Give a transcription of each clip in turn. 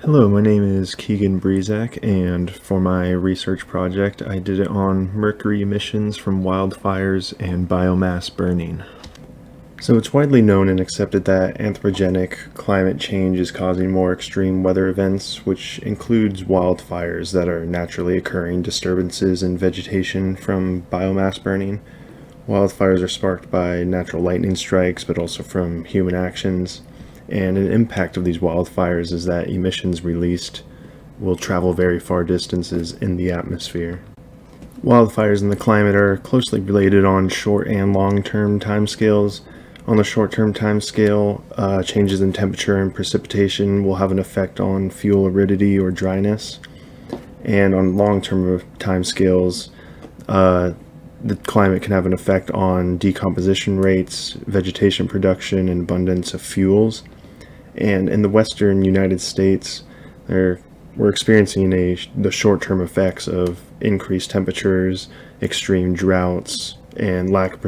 Hello, my name is Kegan Briesach, and for my research project I did it on mercury emissions from wildfires and biomass burning. So it's widely known and accepted that anthropogenic climate change is causing more extreme weather events, which includes wildfires that are naturally occurring disturbances in vegetation from biomass burning. Wildfires are sparked by natural lightning strikes, but also from human actions. And an impact of these wildfires is that emissions released will travel very far distances in the atmosphere. Wildfires and the climate are closely related on short and long-term timescales. On the short-term timescale, changes in temperature and precipitation will have an effect on fuel aridity or dryness. And on long-term timescales, the climate can have an effect on decomposition rates, vegetation production, and abundance of fuels. And in the western United States, we're experiencing the short-term effects of increased temperatures, extreme droughts, and lack of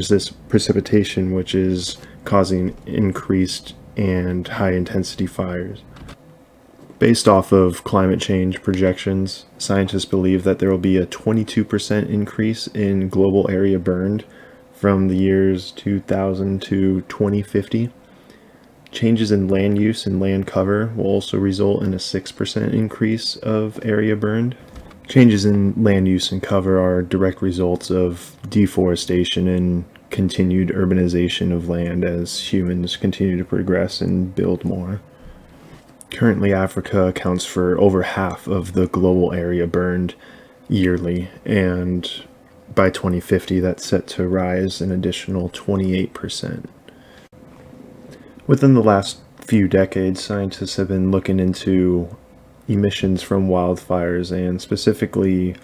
precipitation, which is causing increased and high-intensity fires. Based off of climate change projections, scientists believe that there will be a 22% increase in global area burned from the years 2000 to 2050. Changes in land use and land cover will also result in a 6% increase of area burned. Changes in land use and cover are direct results of deforestation and continued urbanization of land as humans continue to progress and build more. Currently, Africa accounts for over half of the global area burned yearly, and by 2050 that's set to rise an additional 28%. Within the last few decades, scientists have been looking into emissions from wildfires and specifically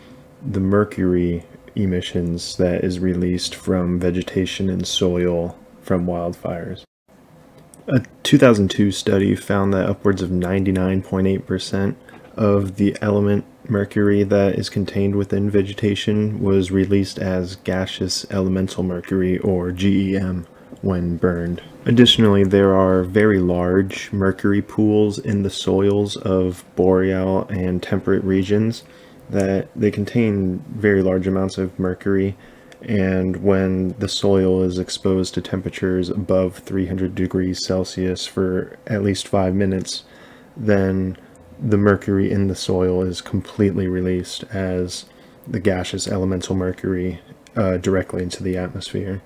the mercury emissions that is released from vegetation and soil from wildfires. A 2002 study found that upwards of 99.8% of the element mercury that is contained within vegetation was released as gaseous elemental mercury, or GEM, when burned. Additionally, there are very large mercury pools in the soils of boreal and temperate regions that they contain very large amounts of mercury, and when the soil is exposed to temperatures above 300 degrees Celsius for at least 5 minutes, then the mercury in the soil is completely released as the gaseous elemental mercury directly into the atmosphere.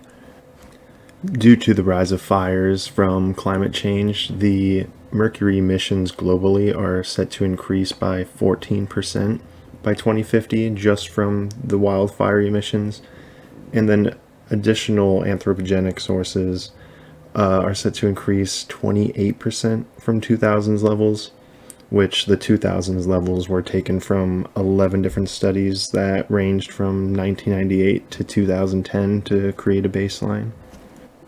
Due to the rise of fires from climate change, the mercury emissions globally are set to increase by 14% by 2050 just from the wildfire emissions. And then additional anthropogenic sources are set to increase 28% from 2000s levels, which the 2000s levels were taken from 11 different studies that ranged from 1998 to 2010 to create a baseline.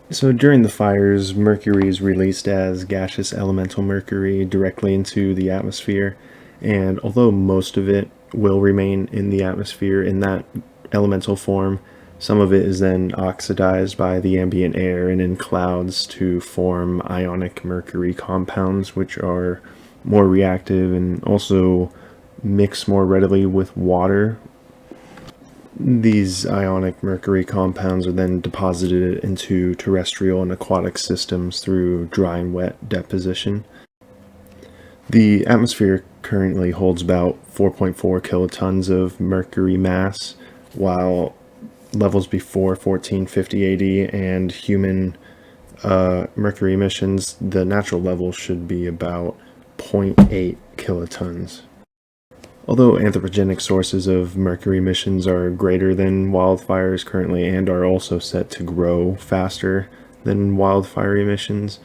So during the fires, mercury is released as gaseous elemental mercury directly into the atmosphere, and although most of it will remain in the atmosphere in that elemental form, some of it is then oxidized by the ambient air and in clouds to form ionic mercury compounds, which are more reactive and also mix more readily with water. These ionic mercury compounds are then deposited into terrestrial and aquatic systems through dry and wet deposition. The atmosphere currently holds about 4.4 kilotons of mercury mass, while levels before 1450 AD and human mercury emissions, the natural level should be about 0.8 kilotons. Although anthropogenic sources of mercury emissions are greater than wildfires currently and are also set to grow faster than wildfire emissions,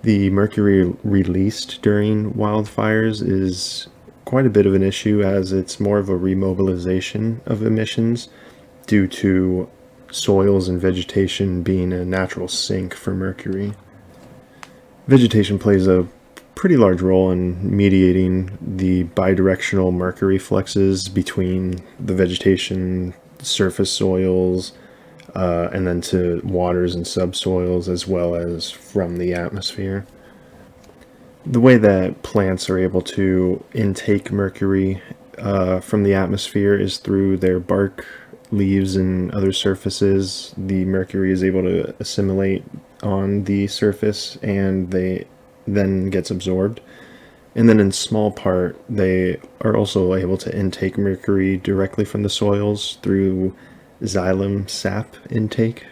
the mercury released during wildfires is quite a bit of an issue, as it's more of a remobilization of emissions due to soils and vegetation being a natural sink for mercury. Vegetation plays a pretty large role in mediating the bidirectional mercury fluxes between the vegetation, surface soils, and then to waters and subsoils, as well as from the atmosphere. The way that plants are able to intake mercury from the atmosphere is through their bark, leaves, and other surfaces. The mercury is able to assimilate on the surface and they then gets absorbed. And then in small part, they are also able to intake mercury directly from the soils through xylem sap intake.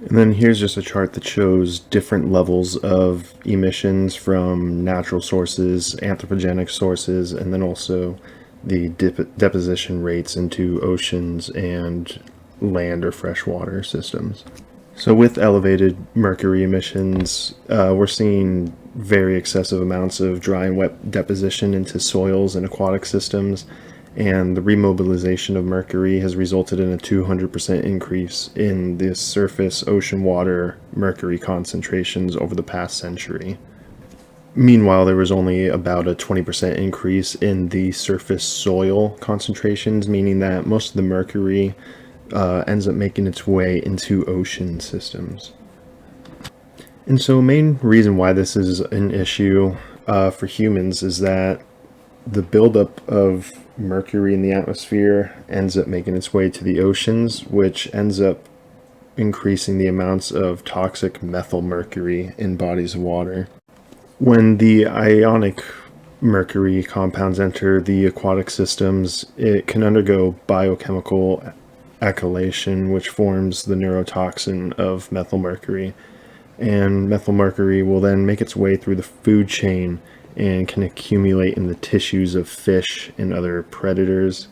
And then here's just a chart that shows different levels of emissions from natural sources, anthropogenic sources, and then also the deposition rates into oceans and land or freshwater systems. So with elevated mercury emissions, we're seeing very excessive amounts of dry and wet deposition into soils and aquatic systems, and the remobilization of mercury has resulted in a 200% increase in the surface ocean water mercury concentrations over the past century. Meanwhile, there was only about a 20% increase in the surface soil concentrations, meaning that most of the mercury ends up making its way into ocean systems. And so a main reason why this is an issue for humans is that the buildup of mercury in the atmosphere ends up making its way to the oceans, which ends up increasing the amounts of toxic methylmercury in bodies of water. When the ionic mercury compounds enter the aquatic systems, it can undergo biochemical alkylation, which forms the neurotoxin of methylmercury. And methylmercury will then make its way through the food chain and can accumulate in the tissues of fish and other predators,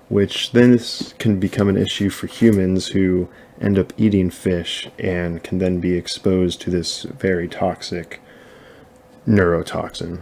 which then can become an issue for humans who end up eating fish and can then be exposed to this very toxic neurotoxin.